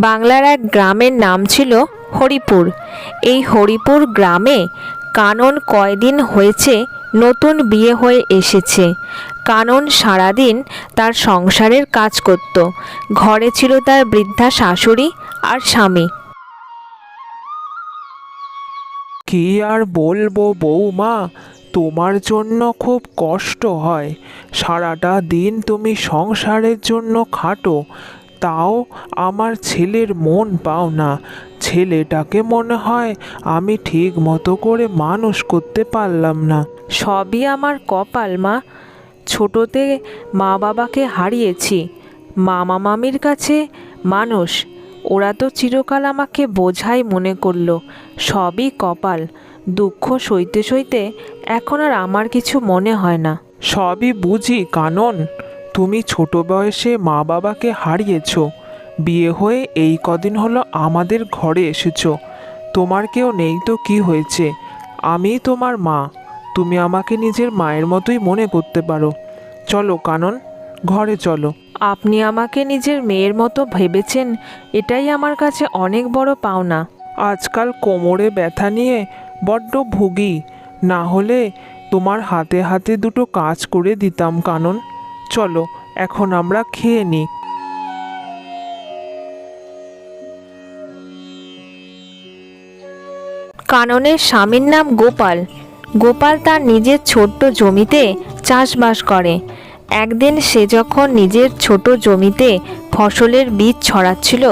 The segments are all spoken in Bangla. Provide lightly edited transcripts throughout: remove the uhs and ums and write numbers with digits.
বাংলার এক গ্রামের নাম ছিল হরিপুর। এই হরিপুর গ্রামে কানন কয়দিন হয়েছে নতুন বিয়ে হয়ে এসেছে। কানন সারাদিন তার সংসারের কাজ করত। ঘরে ছিল তার বৃদ্ধা শাশুড়ি আর স্বামী। কি আর বলবো বৌমা, তোমার জন্য খুব কষ্ট হয়। সারাটা দিন তুমি সংসারের জন্য খাটো, তাও আমার ছেলের মন পাও না। ছেলেটাকে মনে হয় আমি ঠিক মতো করে মানুষ করতে পারলাম না। সবই আমার কপাল মা। ছোটতে মা বাবাকে হারিয়েছি। মামা মামির কাছে মানুষ, ওরা তো চিরকাল আমাকে বোঝাই মনে করলো। সবই কপাল। দুঃখ সইতে সইতে এখন আর আমার কিছু মনে হয় না। সবই বুঝি কানন, তুমি ছোট বয়সে মা বাবাকে হারিয়েছো। বিয়ে হয়ে এই কদিন হলো আমাদের ঘরে এসেছো। তোমার কেউ নেই তো কি হয়েছে? আমি তোমার মা, তুমি আমাকে নিজের মায়ের মতোই মনে করতে পারো। চলো কানন, ঘরে চলো। আপনি আমাকে নিজের মেয়ের মতো ভেবেছেন, এটাই আমার কাছে অনেক বড় পাওনা। আজকাল কোমরে ব্যথা নিয়ে বড্ড ভুগি, না হলে তোমার হাতে হাতে দুটো কাজ করে দিতাম কানন। চলো এখন আমরা খেয়ে নিই। কাননের স্বামীর নাম গোপাল। গোপাল তার নিজের ছোট্ট জমিতে চাষবাস করে। একদিন সে যখন নিজের ছোট জমিতে ফসলের বীজ ছড়াচ্ছিল,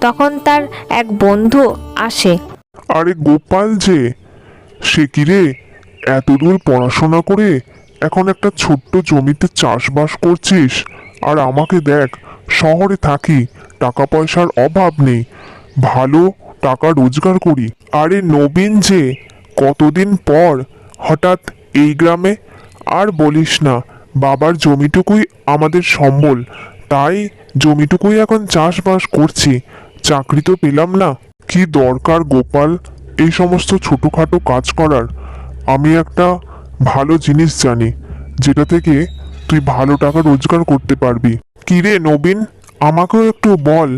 তখন তার এক বন্ধু আসে। আরে গোপাল যে, সে কি রে, এতদূর পড়াশোনা করে এখন একটা ছোট্ট জমিতে চাষবাস করছিস? আর আমাকে দেখ, শহরে থাকি, টাকা পয়সার অভাব নেই, ভালো টাকা রোজগার করি। আরে নবীন যে, কতদিন পর হঠাৎ এই গ্রামে। আর বলিস না, বাবার জমিটুকুই আমাদের সম্বল, তাই জমিটুকুই এখন চাষবাস করছি। চাকরি তো পেলাম না। কি দরকার গোপাল এই সমস্ত ছোটখাটো কাজ করার? আমি একটা ভালো জিনিস জানি, যেটা থেকে তুই ভালো টাকা রোজগার করতে পারবি। কি রে নবীন, আমাকেও একটু বল,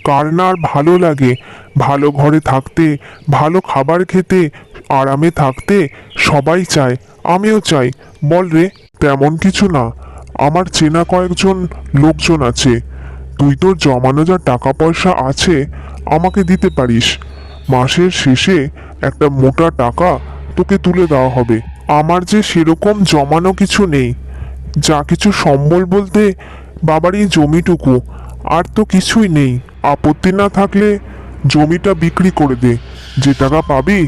কার না আর ভালো লাগে ভালো ঘরে থাকতে, ভালো খাবার খেতে, আরামে থাকতে? সবাই চায়, আমিও চাই। বল রে। তেমন কিছু না, আমার চেনা কয়েকজন লোকজন আছে। তুই তোর জমানো যা টাকা পয়সা আছে আমাকে দিতে পারিস। মাসের শেষে একটা মোটা টাকা তোকে তুলে দেওয়া হবে। আমার যে সেরকম জমানো কিছু নেই, যা কিছু সম্বল বলতে বাবার এই জমিটুকু, আর তো কিছুই নেই। আপত্তি না থাকলে জমিটা বিক্রি করে দে, যে টাকা পাবি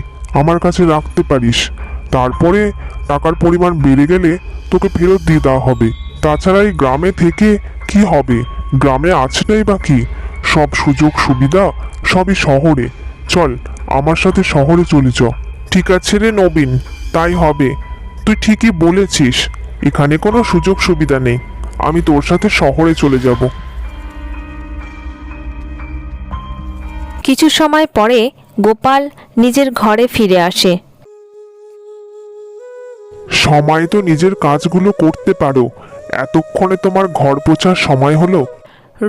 আমার কাছে রাখতে পারিস। তারপরে টাকার পরিমাণ বেড়ে গেলে তোকে ফেরত দিয়ে দেওয়া হবে। তাছাড়া এই গ্রামে থেকে কি হবে? গ্রামে আছেটাই বা কি? সব সুযোগ সুবিধা সবই শহরে। চল আমার সাথে শহরে চলে চ। ঠিক আছে রে নবীন, তাই হবে। তুই ঠিকই বলেছিস, এখানে কোনো সুযোগ সুবিধা নেই। আমি তোর সাথে শহরে চলে যাব। কিছু সময় পরে গোপাল নিজের ঘরে ফিরে আসে। সময় তো নিজের কাজগুলো করতে পারো, এতক্ষণে তোমার ঘর পোছার সময় হলো?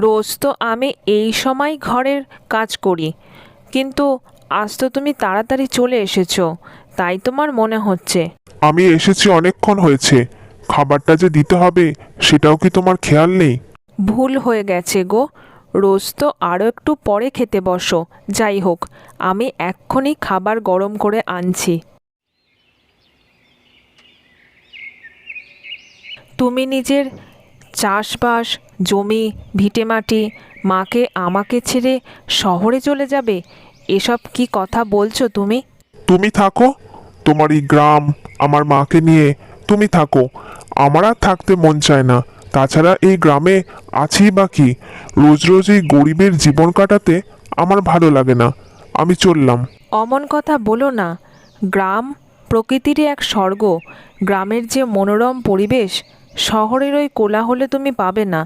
রোজ তো আমি এই সময় ঘরের কাজ করি, কিন্তু আজ তো তুমি তাড়াতাড়ি চলে এসেছো, তাই তোমার মনে হচ্ছে। আমি এসেছি অনেকক্ষণ হয়েছে, খাবারটা যে দিতে হবে সেটাও কি তোমার খেয়াল নেই? ভুল হয়ে গেছে গো। রোজ তো আরও একটু পরে খেতে বসো। যাই হোক, আমি এক্ষুনি খাবার গরম করে আনছি। তুমি নিজের চাষবাস, জমি, ভিটেমাটি, মাকে আমাকে ছেড়ে শহরে চলে যাবে? এসব কি কথা বলছো তুমি? তুমি থাকো, তোমার এই গ্রাম, আমার মাকে নিয়ে তুমি থাকো। আমার আর থাকতে মন চায় না। তাছাড়া এই গ্রামে আছি বা কি? রোজ রোজ এই গরিবের জীবন কাটাতে আমার ভালো লাগে না। আমি চললাম। অমন কথা বলো না। গ্রাম প্রকৃতিরই এক স্বর্গ। গ্রামের যে মনোরম পরিবেশ শহরের ওই কোলাহলে তুমি পাবে না।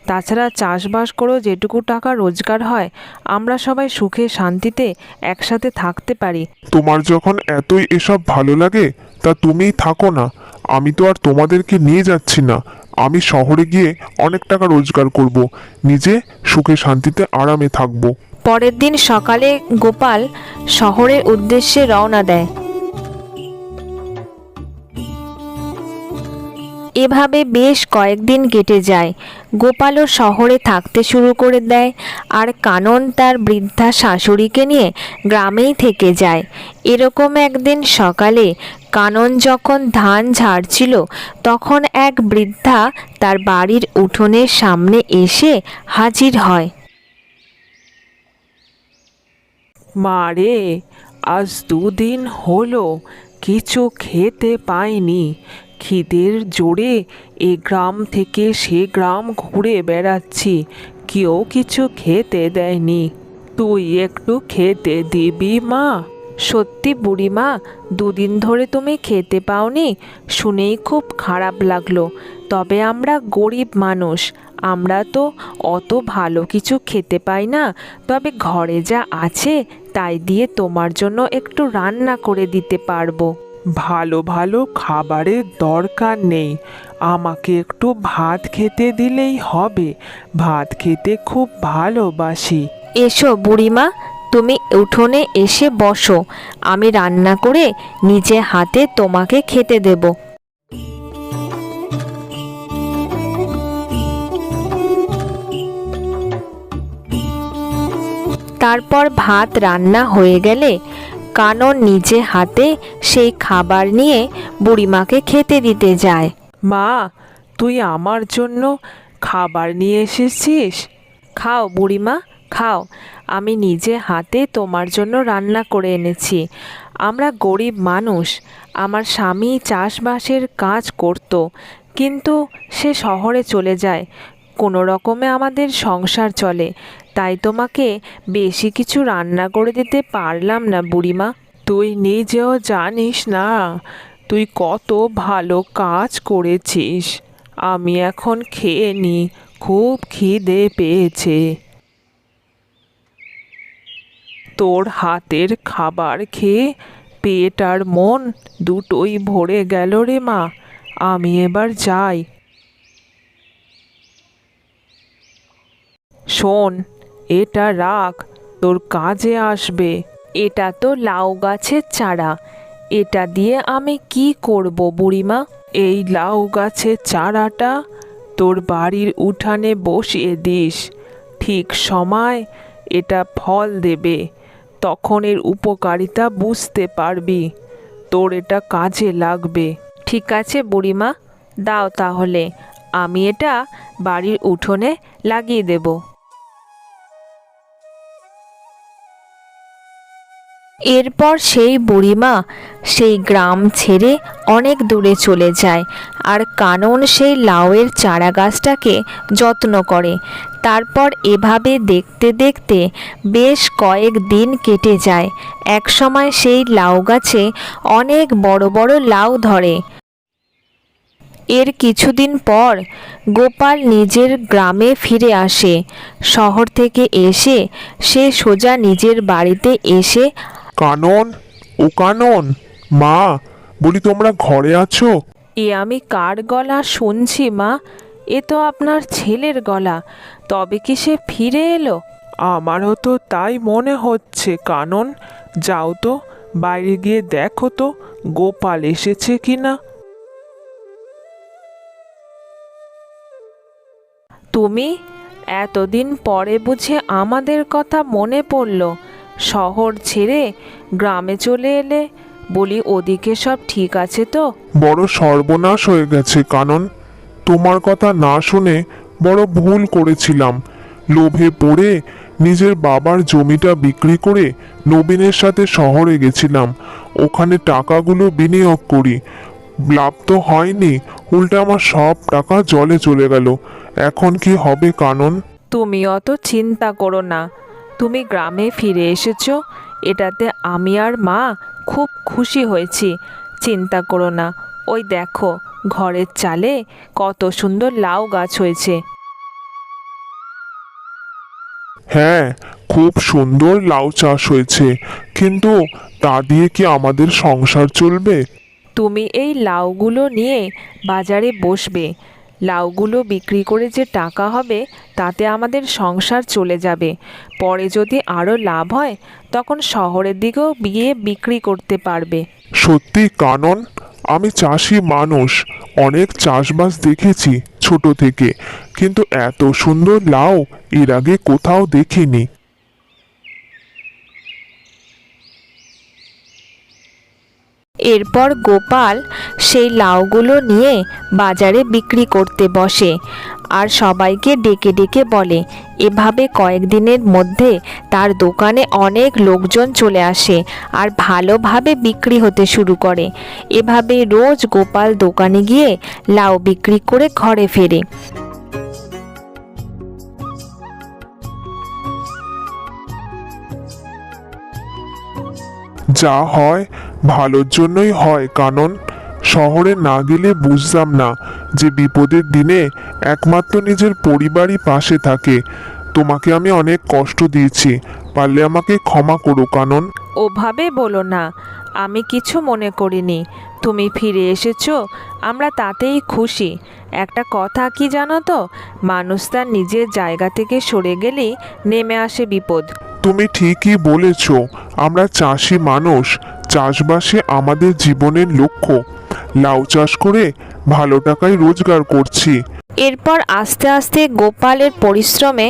তাছাড়া চাষবাস করেও যেটুকু টাকা রোজগার হয়, আমরা সবাই সুখে শান্তিতে একসাথে থাকতে পারি। তোমার যখন এতই এসব ভালো লাগে, তা তুমিই থাকো না। আমি তো আর তোমাদেরকে নিয়ে যাচ্ছি না। আমি শহরে গিয়ে অনেক টাকা রোজগার করব, নিজে সুখে শান্তিতে আরামে থাকবো। পরের দিন সকালে গোপাল শহরের উদ্দেশ্যে রওনা দেয়। এভাবে বেশ কয়েকদিন কেটে যায়। গোপালও শহরে থাকতে শুরু করে দেয়, আর কানন তার বৃদ্ধা শাশুড়িকে নিয়ে গ্রামেই থেকে যায়। এরকম একদিন সকালে কানন যখন ধান ঝাড়ছিল, তখন এক বৃদ্ধা তার বাড়ির উঠোনের সামনে এসে হাজির হয়। মা রে, আজ 2 দিন হলো কিছু খেতে পাইনি। খিদের জোরে এ গ্রাম থেকে সে গ্রাম ঘুরে বেড়াচ্ছি, কেউ কিছু খেতে দেয়নি। তুই একটু খেতে দিবি মা? সত্যি বুড়িমা, 2 দিন ধরে তুমি খেতে পাওনি শুনেই খুব খারাপ লাগলো। তবে আমরা গরিব মানুষ, আমরা তো অত ভালো কিছু খেতে পাই না। তবে ঘরে যা আছে তাই দিয়ে তোমার জন্য একটু রান্না করে দিতে পারবো। ভালো ভালো খাবারের দরকার নেই, আমাকে একটু ভাত খেতে দিলেই হবে। ভাত খেতে খুব ভালোবাসি। এসো বুড়িমা, তুমি উঠোনে এসে বসো, আমি রান্না করে নিজে হাতে তোমাকে খেতে দেব। তারপর ভাত রান্না হয়ে গেলে কানন নিজে হাতে সেই খাবার নিয়ে বুড়িমাকে খেতে দিতে যায়। মা, তুই আমার জন্য খাবার নিয়ে এসেছিস? খাও বুড়িমা, খাও, আমি নিজে হাতে তোমার জন্য রান্না করে এনেছি। আমরা গরিব মানুষ, আমার স্বামী চাষবাসের কাজ করত, কিন্তু সে শহরে চলে যায়। কোনো রকমে আমাদের সংসার চলে, তাই তোমাকে বেশি কিছু রান্না করে দিতে পারলাম না বুড়িমা। তুই নিজেও জানিস না তুই কত ভালো কাজ করেছিস। আমি এখন খেয়ে নি, খুব খিদে পেয়েছে। তোর হাতের খাবার খেয়ে পেট আর মন দুটোই ভরে গেল রে মা। আমি এবার যাই। শোন, এটা রাখ, তোর কাজে আসবে। এটা তো লাউ গাছের চারা, এটা দিয়ে আমি কি করব বুড়িমা? এই লাউ গাছের চারাটা তোর বাড়ির উঠানে বসিয়ে দিস। ঠিক সময় এটা ফল দেবে, তখন এর উপকারিতা বুঝতে পারবি। তোর এটা কাজে লাগবে। ঠিক আছে বুড়িমা, দাও তাহলে, আমি এটা বাড়ির উঠোনে লাগিয়ে দেব। এরপর সেই বুড়িমা সেই গ্রাম ছেড়ে অনেক দূরে চলে যায়, আর কানন সেই লাউয়ের চারা গাছটাকে যত্ন করে। তারপর এভাবে দেখতে দেখতে বেশ কয়েক দিন কেটে যায়। একসময় সেই লাউ গাছে অনেক বড় বড় লাউ ধরে। এর কিছুদিন পর গোপাল নিজের গ্রামে ফিরে আসে। শহর থেকে এসে সে সোজা নিজের বাড়িতে এসে, কানন, ও কানন, মা, বলি তোমরা ঘরে আছো? এ আমি কার গলা শুনছি মা? এ তো আপনার ছেলের গলা। তবে কি সে ফিরে এলো? আমারও তো তাই মনে হচ্ছে কানন। যাও তো, বাইরে গিয়ে দেখো তো গোপাল এসেছে কিনা। তুমি এতদিন পরে বুঝে আমাদের কথা মনে পড়ল? শহর ছেড়ে গ্রামে চলে এলে, বলি ওদিকে সব ঠিক আছে তো? বড় সর্বনাশ হয়ে গেছে কানন। তোমার কথা না শুনে বড় ভুল করেছিলাম। লোভে পড়ে নিজের বাবার জমিটা বিক্রি করে নবীনের সাথে শহরে গেছিলাম। ওখানে টাকাগুলো বিনিয়োগ করি, লাভ তো হয়নি, উল্টে আমার সব টাকা জলে চলে গেল। এখন কি হবে কানন? তুমি অত চিন্তা করো না, তুমি গ্রামে ফিরে এসেছো, এটাতে আমি আর মা খুব খুশি হয়েছি। চিন্তা করো না, ওই দেখো ঘরের চালে কত সুন্দর লাউ গাছ হয়েছে। হ্যাঁ, খুব সুন্দর লাউ চাষ হয়েছে, কিন্তু তা দিয়ে কি আমাদের সংসার চলবে? তুমি এই লাউগুলো নিয়ে বাজারে বসবে। লাউগুলো বিক্রি করে যে টাকা হবে তাতে আমাদের সংসার চলে যাবে। পরে যদি আরও লাভ হয় তখন শহরের দিকেও গিয়ে বিক্রি করতে পারবে। সত্যি কানন, আমি চাষি মানুষ, অনেক চাষবাস দেখেছি ছোট থেকে, কিন্তু এত সুন্দর লাউ এর আগে কোথাও দেখিনি। এরপর গোপাল সেই লাউগুলো নিয়ে বাজারে বিক্রি করতে বসে আর সবাইকে ডেকে ডেকে বলে। এভাবে কয়েকদিনের মধ্যে তার দোকানে অনেক লোকজন চলে আসে আর ভালোভাবে বিক্রি হতে শুরু করে। এভাবে রোজ গোপাল দোকানে গিয়ে লাউ বিক্রি করে ঘরে ফেরে। যা হয় ভালোর জন্যই হয় কানন। শহরে না গেলে বুঝতাম না যে বিপদের দিনে একমাত্র নিজের পরিবারই পাশে থাকে। তোমাকে আমি অনেক কষ্ট দিয়েছি, পারলে আমাকে ক্ষমা করো কানন। ওভাবে বলো না, আমি কিছু মনে করিনি। তুমি ফিরে এসেছো, আমরা তাতেই খুশি। একটা কথা কি জানো তো, মানুষ তার নিজের জায়গা থেকে সরে গেলেই নেমে আসে বিপদ। তুমি ঠিকই বলেছ, আমরা চাষি মানুষ, চাষবাসে আমাদের জীবনের লক্ষ্য। লাউ চাষ করে ভালো টাকায় রোজগার করছি। এরপর আস্তে আস্তে গোপালের পরিশ্রমে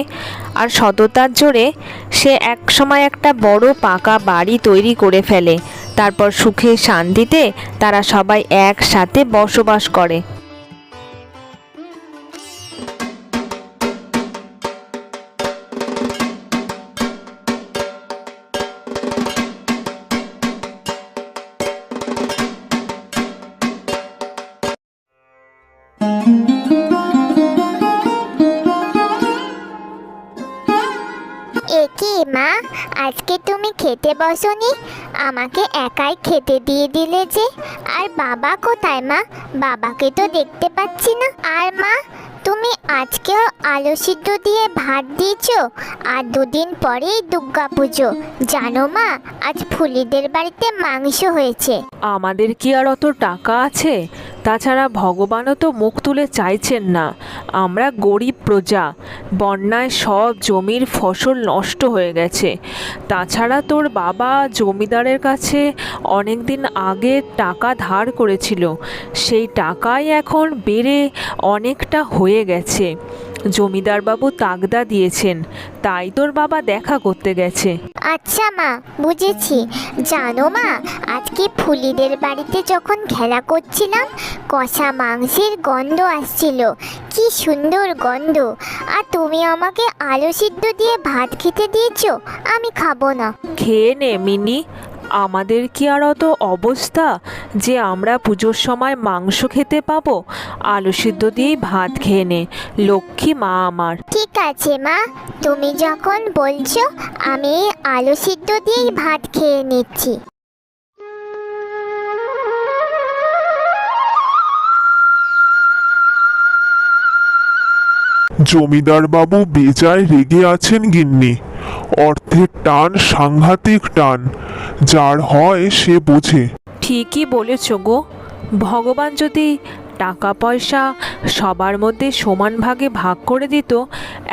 আর সততার জোরে সে একসময় একটা বড় পাকা বাড়ি তৈরি করে ফেলে। তারপর সুখে শান্তিতে তারা সবাই একসাথে বসবাস করে। একি মা, আজকে তুমি খেতে বসনি? আমাকে একাই খেতে দিয়ে দিলে যে। আর বাবা কোথায় মা? বাবাকে তো দেখতে পাচ্ছি না। আর মা, তুমি আজকেও আলু সিদ্ধ দিয়ে ভাত দিয়েছো? আর দুদিন পরেই দুর্গা পুজো, জানো মা, আজ ফুলিদের বাড়িতে মাংস হয়েছে। আমাদের কি আর অত টাকা আছে? তাছাড়া ভগবানও তো মুখ তুলে চাইছেন না। আমরা গরিব প্রজা, বন্যায় সব জমির ফসল নষ্ট হয়ে গেছে। তাছাড়া তোর বাবা জমিদারের কাছে অনেক দিন আগে টাকা ধার করেছিল, সেই টাকাই এখন বেড়ে অনেকটা হয়ে গেছে। জমিদারবাবু তাগদা দিয়েছেন, তাই তোর বাবা দেখা করতে গেছে। আচ্ছা মা, বুঝেছি। জানো মা, আজকে ফুলিদের বাড়িতে যখন খেলা করছিলাম, কষা মাংসের গন্ধ আসছিল, কি সুন্দর গন্ধ। আর তুমি আমাকে আলু সিদ্ধ দিয়ে ভাত খেতে দিয়েছো, আমি খাবো না। খেয়ে নে মিনি, আমাদের কি আর অত অবস্থা যে আমরা পুজোর সময় মাংস খেতে পাবো? আলু সিদ্ধ দিয়েই ভাত খেয়ে নে, লক্ষ্মী মা আমার। ঠিক আছে মা, তুমি যখন বলছো আমি আলু সিদ্ধ দিয়েই ভাত খেয়ে নিচ্ছি। জমিদার বাবু বেজায় রেগে আছেন গিন্নি। অর্থের টান সাংঘাতিক টান, যার হয় সে বোঝে। ঠিকই বলেছ গো, ভগবান যদি টাকা পয়সা সবার মধ্যে সমান ভাগে ভাগ করে দিত,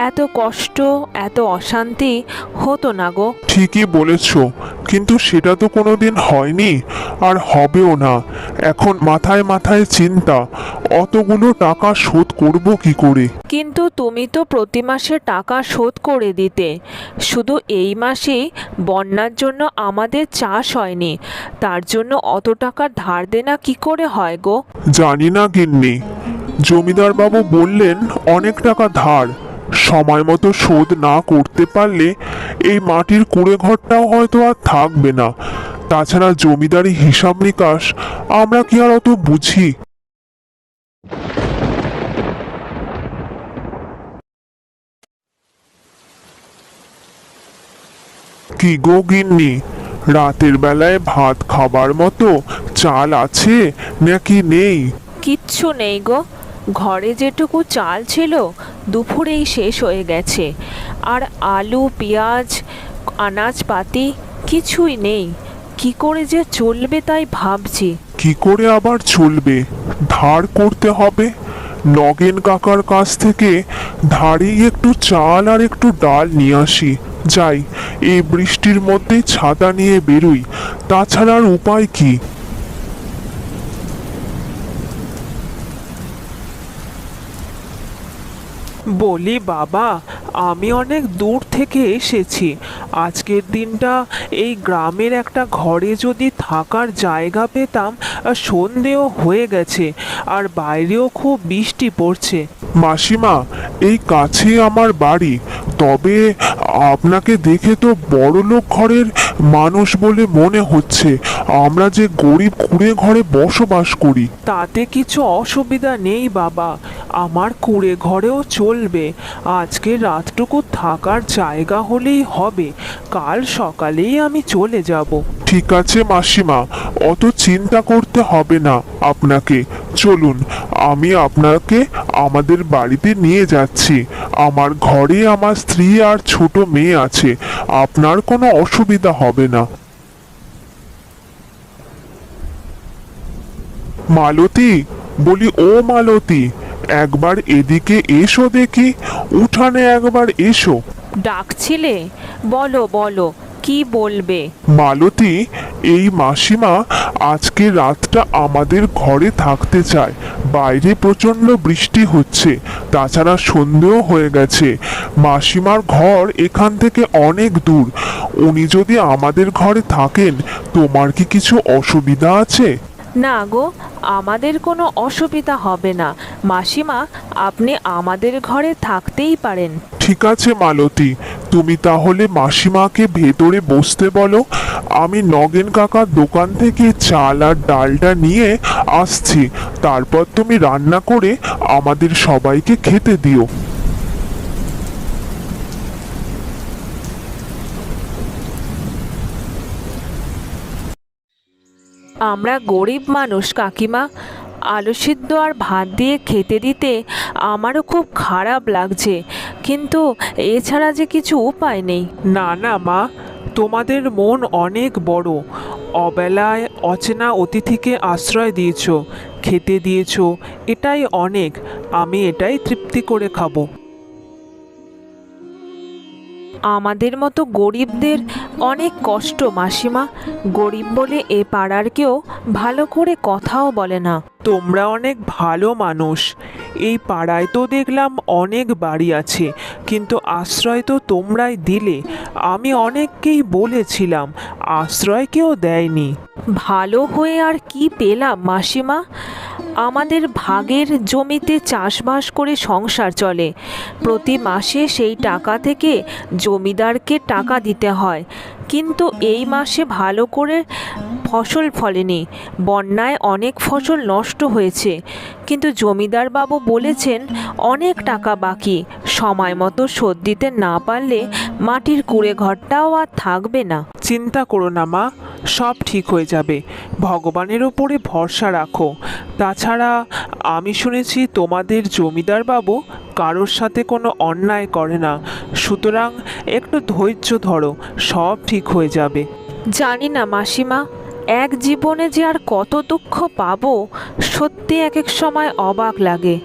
এত কষ্ট এত অশান্তি হতো না গো। ঠিকই বলেছ, কিন্তু সেটা তো কোনোদিন হয়নি আর হবেও না। এখন মাথায় মাথায় চিন্তা, অতগুলো টাকা শোধ করব কি করে। কিন্তু তুমি তো প্রতি মাসে টাকা শোধ করে দিতে, শুধু এই মাসেই বন্যার জন্য আমাদের চাষ হয়নি, তার জন্য অত টাকা ধার দেনা কি করে হয় গো? জানি না গিন্নি, জমিদার বাবু বললেন অনেক টাকা ধার, সময় মতো শোধ না করতে পারলে এই মাটির কুঁড়ে ঘরটাও হয়তো আর থাকবে না। তাছাড়া জমিদারি হিসাব নিকাশ আমরা কি আর অত বুঝি? কি গো গিন্নি, রাতের বেলায় ভাত খাবার মতো চাল আছে নাকি নেই? কিচ্ছু নেই গো, ঘরে যেটুকু চাল ছিল দুপুরেই শেষ হয়ে গেছে। আর আলু পেঁয়াজ আনাজপাতি কিছুই নেই। কি করে যে চলবে তাই ভাবছি। কি করে আবার চলবে? ধার করতে হবে, নগেন কাকার কাছ থেকে ধারেই একটু চাল আর একটু ডাল নিয়ে আসি। যাই, এই বৃষ্টির মধ্যে ছাতা নিয়ে বেরোই, তাছাড়া আর উপায় কি? বলি বাবা, আমি অনেক দূর থেকে এসেছি। আজকের দিনটা এই গ্রামের একটা ঘরে যদি থাকার জায়গা পেতাম। সন্ধেও হয়ে গেছে আর বাইরেও খুব বৃষ্টি পড়ছে। মাসিমা, এই কাছে আমার বাড়ি, তবে আপনাকে দেখে তো বড়লোক ঘরের মানুষ বলে মনে হচ্ছে। আমরা যে গরিব কুঁড়ে ঘরে বসবাস করি। তাতে কিছু অসুবিধা নেই বাবা, আমার কুঁড়ে ঘরেও চলবে। আজকে রাতটুকু থাকার জায়গা হলেই হবে, কাল সকালেই আমি চলে যাব। ঠিক আছে মাসিমা, অত চিন্তা করতে হবে না আপনাকে। চলুন, আমি আপনাকে আমাদের বাড়িতে নিয়ে যাচ্ছি। আমার ঘরে আমার স্ত্রী আর ছোট মেয়ে আছে, আপনার কোনো অসুবিধা হবে না। মালতী, বলি ও মালতী, একবার এদিকে এসো দেখি, উঠানে একবার এসো। ডাকছিলে? বলো বলো, কি বলবে? মালতী, এই মাসিমা আজকে রাতটা আমাদের ঘরে থাকতে চায়। বাইরে প্রচন্ড বৃষ্টি হচ্ছে, তাছাড়া সন্ধেও হয়ে গেছে। মাসিমার ঘর এখান থেকে অনেক দূর। উনি যদি আমাদের ঘরে থাকেন, তোমার কি কিছু অসুবিধা আছে? না গো, আমাদের কোনো অসুবিধা হবে না। মাসিমা, আপনি আমাদের ঘরে থাকতেই পারেন। ঠিক আছে মালতী, তুমি তাহলে মাসিমাকে ভেতরে বসতে বলো। আমি নগেন কাকার দোকান থেকে চাল আর ডালটা নিয়ে আসছি, তারপর তুমি রান্না করে আমাদের সবাইকে খেতে দিও। আমরা গরিব মানুষ কাকিমা, আলু সিদ্ধ আর ভাত দিয়ে খেতে দিতে আমারও খুব খারাপ লাগছে, কিন্তু এছাড়া যে কিছু উপায় নেই। না না মা, তোমাদের মন অনেক বড়। অবেলায় অচেনা অতিথিকে আশ্রয় দিয়েছো, খেতে দিয়েছো, এটাই অনেক। আমি এটাই তৃপ্তি করে খাবো। আমাদের মতো গরিবদের অনেক কষ্ট মাসিমা। গরিব বলে এ পাড়ার কেউ ভালো করে কথাও বলে না। তোমরা অনেক ভালো মানুষ। এই পাড়ায় তো দেখলাম অনেক বাড়ি আছে, কিন্তু আশ্রয় তো তোমরাই দিলে। আমি অনেককেই বলেছিলাম, আশ্রয় কেউ দেয়নি। ভালো হয়ে আর কি পেলাম মাসিমা? আমাদের ভাগের জমিতে চাষবাস করে সংসার চলে। প্রতি মাসে সেই টাকা থেকে জমিদারকে টাকা দিতে হয়, কিন্তু এই মাসে ভালো করে ফসল ফলেনি। বন্যায় অনেক ফসল নষ্ট হয়েছে, কিন্তু জমিদার বাবু বলেছেন অনেক টাকা বাকি। সময় মতো শোধ দিতে না পারলে মাটির কুঁড়ে ঘরটাও আর থাকবে না। চিন্তা করো না মা, সব ঠিক হয়ে যাবে। ভগবানের ওপরে ভরসা রাখো। তাছাড়া আমি শুনেছি তোমাদের জমিদার বাবু কারোর সাথে কোনো অন্যায় করে না, সুতরাং একটু ধৈর্য ধরো, সব ঠিক হয়ে যাবে। জানি না মাসিমা, এক জীবনে যে আর কত দুঃখ পাবো, সত্যি এক এক সময় অবাক লাগে।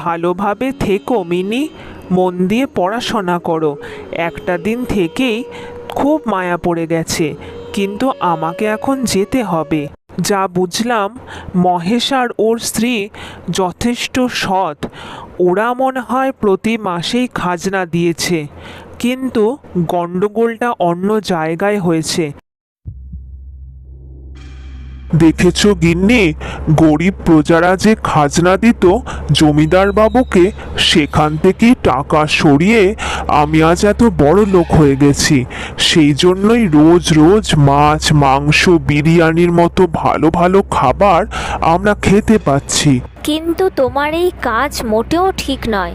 ভালোভাবে থেকো মিনি, মন দিয়ে পড়াশোনা করো। একটা দিন থেকেই খুব মায়া পড়ে গেছে, কিন্তু আমাকে এখন যেতে হবে। যা বুঝলাম, মহেশ আর ওর স্ত্রী যথেষ্ট সৎ। ওরা মনে হয় প্রতি মাসেই খাজনা দিয়েছে, কিন্তু গণ্ডগোলটা অন্য জায়গায় হয়েছে। দেখেছো গিন্নি, গরিব প্রজারা যে খাজনা দিত জমিদার বাবুকে, সেখান থেকেই টাকা সরিয়ে আমি আজ এত বড় লোক হয়ে গেছি। সেই জন্যই রোজ রোজ মাছ, মাংস, বিরিয়ানির মতো ভালো ভালো খাবার আমরা খেতে পাচ্ছি। কিন্তু তোমার এই কাজ মোটেও ঠিক নয়।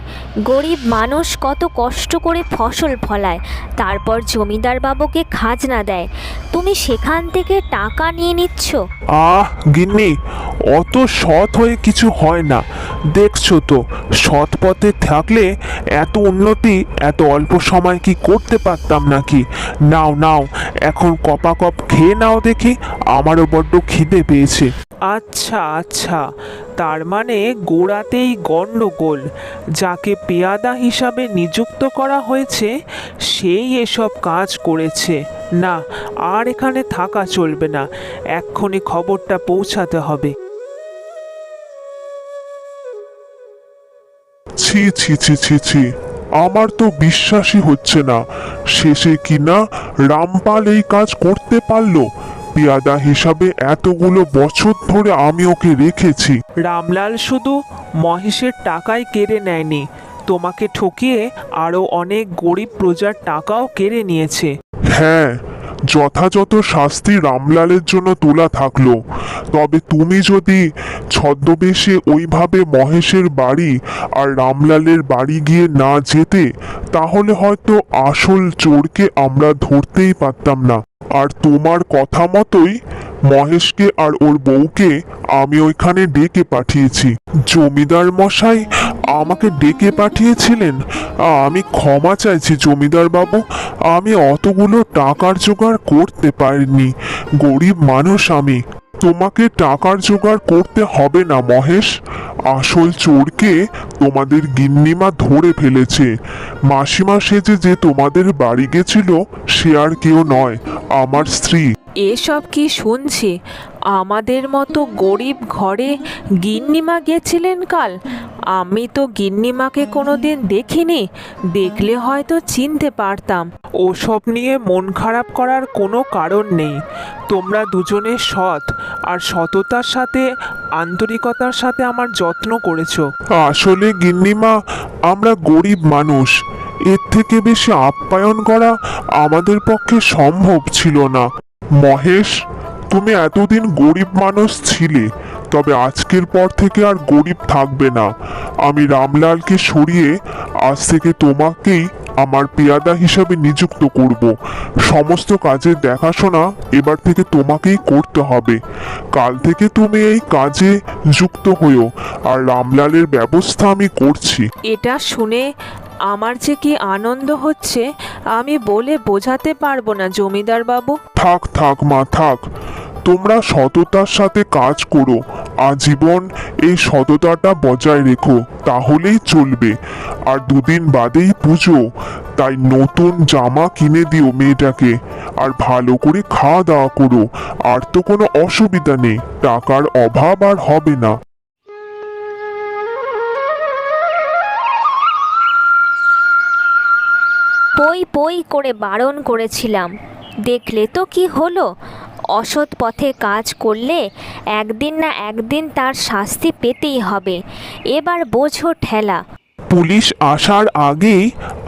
গরিব মানুষ কত কষ্ট করে ফসল ফলায়, তারপর জমিদার বাবুকে খাজনা দেয়, তুমি সেখান থেকে টাকা নিয়ে নিচ্ছ। আহ গিন্নি, অত সৎ হয়ে কিছু হয় না। দেখছো তো, সৎ পথে থাকলে এত উন্নতি এত অল্প সময় কি করতে পারতাম নাকি? নাও নাও, এখন কপা কপ খেয়ে নাও দেখি, আমারও বড্ড খিদে পেয়েছে। আচ্ছা আচ্ছা, তার মানে গোড়াতেই গণ্ডগোল। যাকে পেয়াদা হিসাবে নিযুক্ত করা হয়েছে সেই এসব কাজ করেছে। না, আর এখানে থাকা চলবে না, এক্ষুনি খবরটা পৌঁছাতে হবে। ছি ছি ছি ছি ছি, আমার তো বিশ্বাসই হচ্ছে না, শেষে কিনা রামপাল এই কাজ করতে পারলো। পেয়াদা হিসাবে এতগুলো বছর ধরে আমি ওকে রেখেছি। রামলাল শুধু মহেশের টাকাই কেড়ে নেয়নি, তোমাকে ঠকিয়ে আরও অনেক গরিব প্রজার টাকাও কেড়ে নিয়েছে। হ্যাঁ, যথাযথ শাস্তি রামলালের জন্য তোলা থাকলো। তবে তুমি যদি ছদ্মবেশে ওইভাবে মহেশের বাড়ি আর রামলালের বাড়ি গিয়ে না যেতে, তাহলে হয়তো আসল চোরকে আমরা ধরতেই পারতাম না। আর তোমার কথা মতোই মহেশকে আর ওর বউকে আমি ওইখানে ডেকে পাঠিয়েছি। জমিদার মশাই আমাকে ডেকে পাঠিয়েছিলেন। আমি ক্ষমা চাইছি জমিদার বাবু, আমি অতগুলো টাকার জোগাড় করতে পারিনি। গরিব মানুষ আমি। তোমাকে টাকার জোগাড় করতে হবে না মহেশ, আসল চোরকে তোমাদের গিন্নিমা ধরে ফেলেছে। মাসিমা সেজে যে তোমাদের বাড়ি গেছিল সে আর কেউ নয়, আমার স্ত্রী। এসব কি শুনছি? আমাদের মতো গরিব ঘরে গিন্নিমা গেছিলেন কাল? আমি তো গিন্নিমাকে কোনোদিন দেখিনি, দেখলে হয়তো চিনতে পারতাম। ওসব নিয়ে মন খারাপ করার কোনো কারণ নেই। তোমরা দুজনে সৎ, আর সততার সাথে আন্তরিকতার সাথে আমার যত্ন করেছো। আসলে গিন্নিমা, আমরা গরিব মানুষ, এর থেকে বেশি আপ্যায়ন করা আমাদের পক্ষে সম্ভব ছিল না। মহেশ, তুমি এতদিন গরিব মানুষ ছিলে, তবে আজকের পর থেকে আর গরিব থাকবে না। আমি রামলালকে সরিয়ে আজ থেকে তোমাকেই আমার পেয়াদা হিসাবে নিযুক্ত করব। সমস্ত কাজের দেখাশোনা এবার থেকে তোমাকেই করতে হবে। কাল থেকে তুমি এই কাজে যুক্ত হয়েও, আর রামলালের ব্যবস্থা আমি করছি। এটা শুনে আমার যে কি আনন্দ হচ্ছে আমি বলে বোঝাতে পারবো না জমিদার বাবু। থাক থাক মা, থাক। তোমরা সততার সাথে কাজ করো, আজীবন এই সততাটা বজায় রেখো, তাহলেই চলবে। আর দুদিন বাদেই পুজো, তাই নতুন জামা কিনে দিও মেয়েটাকে। আর ভালো করে খাওয়া দাওয়া করো, আর তো কোনো অসুবিধা নেই, টাকার অভাব আর হবে না। পই পই করে বারণ করেছিলাম, দেখলে তো কি হলো। অসৎ পথে কাজ করলে একদিন না একদিন তার শাস্তি পেতেই হবে। এবার বোঝো ঠেলা। পুলিশ আসার আগেই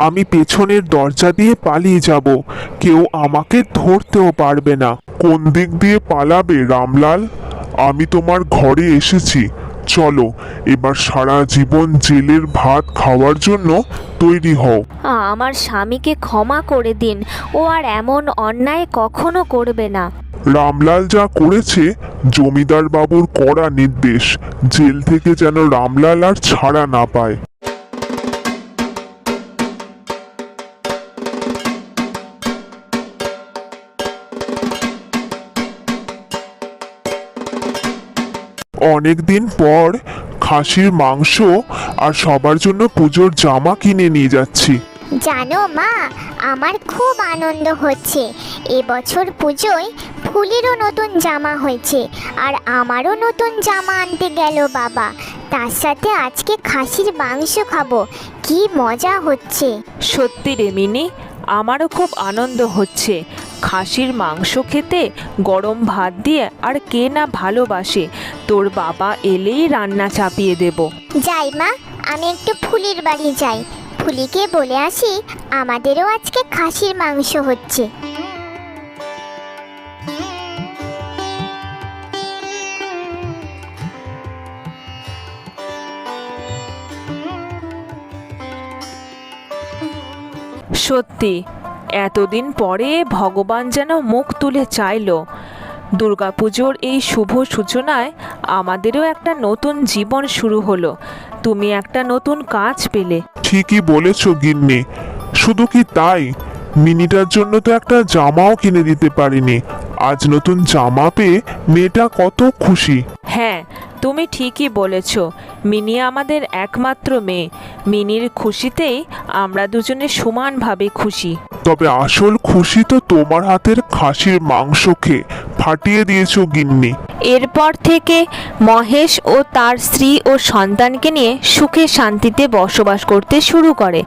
আমি পেছনের দরজা দিয়ে পালিয়ে যাব, কেউ আমাকে ধরতেও পারবে না। কোন দিক দিয়ে পালাবে রামলাল? আমি তোমার ঘরে এসেছি, চলো এবার সারা জীবন জেলের ভাত খাওয়ার জন্য তৈরি হও। আমার স্বামীকে ক্ষমা করে দিন, ও আর এমন অন্যায় কখনো করবে না। রামলাল যা করেছে জমিদার বাবুর কড়া নির্দেশ, জেল থেকে যেন রামলাল আর ছাড়া না পায়। অনেকদিন পর খাসির মাংস আর সবার জন্য পুজোর জামা কিনে নিয়ে যাচ্ছি। জানো মা, আমার খুব আনন্দ হচ্ছে। এবছর পুজোয় ফুলেরও নতুন জামা হয়েছে, আর আমারও নতুন জামা আনতে গেল বাবা। তার সাথে আজকে খাসির মাংস খাবো, কি মজা হচ্ছে। সত্যি রে মিনি, আমারও খুব আনন্দ হচ্ছে। খাসির মাংস খেতে গরম ভাত দিয়ে আর কে না ভালোবাসে। তোর বাবা এলেই রান্না চাপিয়ে দেব। যাই মা, আমি একটু ফুলির বাড়ি যাই, ফুলিকে বলে আসি আমাদেরও আজকে খাসির মাংস হচ্ছে। সত্যি এতদিন পরে ভগবান যেন মুখ তুলে চাইলো। দুর্গাপুজোর এই শুভ সূচনায় আমাদেরও একটা নতুন জীবন শুরু হলো। তুমি একটা নতুন কাজ পেলে। ঠিকই বলেছ গিন্নি। শুধু কি তাই, মিনিটার জন্য তো একটা জামাও কিনে দিতে পারিনি। আজ নতুন জামা পেয়ে মেয়েটা কত খুশি। হ্যাঁ, তুমি ঠিকই বলেছ। মিনি আমাদের একমাত্র মেয়ে। মিনির খুশিতেই আমরা দুজনে সমানভাবে খুশি। তবে আসল খুশি তো তোমার হাতের খাসির মাংস খেয়ে ফাটিয়ে দিয়েছো গিন্নি। এরপর থেকে মহেশ ও তার স্ত্রী ও সন্তানকে নিয়ে সুখে শান্তিতে বসবাস করতে শুরু করে।